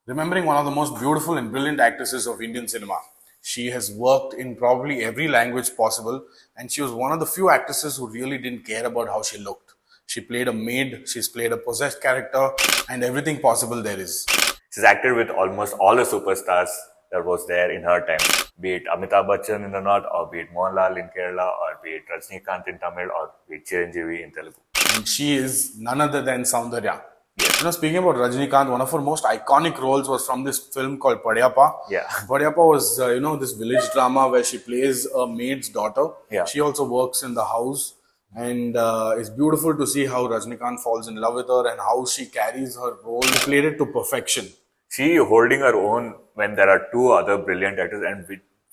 remembering one of the most beautiful and brilliant actresses of Indian cinema. She has worked in probably every language possible, and she was one of the few actresses who really didn't care about how she looked. She played a maid, she's played a possessed character, and everything possible there is. She's acted with almost all the superstars that was there in her time, be it Amitabh Bachchan in the north, or be it Mohanlal in Kerala, or be it Rajnikant in Tamil, or be it Chiranjeevi in Telugu. And she is none other than Soundarya. You know, speaking about Rajnikant, one of her most iconic roles was from this film called Padayappa. Yeah. Padayappa was, this village drama where she plays a maid's daughter. Yeah. She also works in the house. And it's beautiful to see how Rajnikant falls in love with her and how she carries her role. She played it to perfection. She holding her own when there are two other brilliant actors,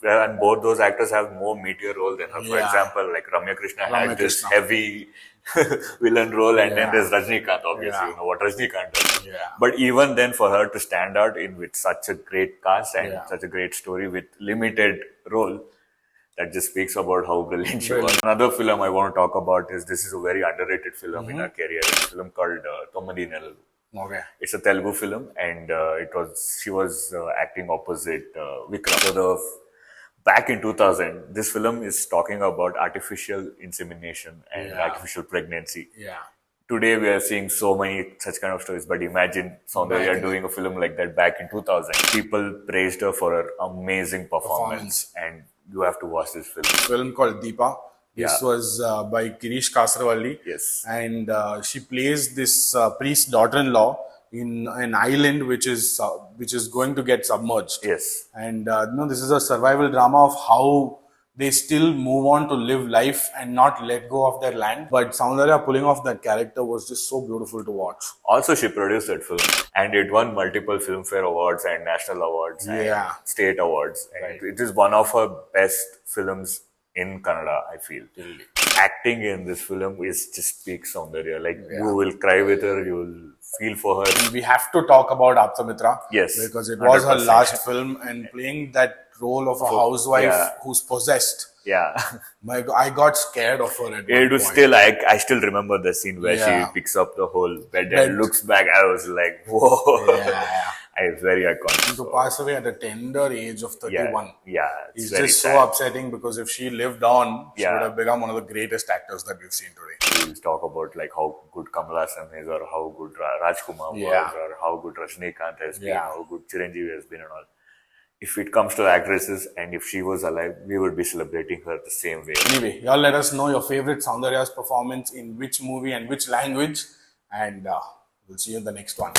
and both those actors have more meatier role than her. For example, like Ramya Krishna had this heavy villain role, and then there's Rajnikant, obviously, you know what Rajnikant does. Yeah. But even then, for her to stand out in with such a great cast and such a great story with limited role, that just speaks about how brilliant she was. Another film I want to talk about is, this is a very underrated film in her career. It's a film called Tomadi Nelalu. Okay. It's a Telugu film, and she was acting opposite Vikram. So back in 2000, this film is talking about artificial insemination and artificial pregnancy. Yeah. Today we are seeing so many such kind of stories, but imagine Soundarya doing a film like that back in 2000. People praised her for her amazing performance. And you have to watch this film. A film called Deepa. This was by Girish Kasaravalli. Yes. And she plays this priest's daughter-in-law in an island which is going to get submerged. Yes. And this is a survival drama of how they still move on to live life and not let go of their land. But Soundarya pulling off that character was just so beautiful to watch. Also, she produced that film, and it won multiple Filmfare Awards and National Awards and State Awards. And it is one of her best films in Kannada, I feel. Really. Acting in this film is just peak Soundarya. Like, you will cry with her, you will feel for her. And we have to talk about Apsamitra. Yes. Because it was 100%. her last film, and playing that role of a housewife who's possessed. Yeah. I got scared of her at it was point. Still, I still remember the scene where she picks up the whole bed and looks back. I was like, whoa. It's very iconic. To pass away at a tender age of 31. It's just sad. So upsetting, because if she lived on, she would have become one of the greatest actors that we've seen today. We'll talk about like how good Kamala Hassan is, or how good Rajkumar was, or how good Rajnikant has been, how good Chiranjeevi has been, and all. If it comes to actresses, and if she was alive, we would be celebrating her the same way. Anyway, y'all let us know your favorite Soundarya's performance in which movie and which language, and we'll see you in the next one.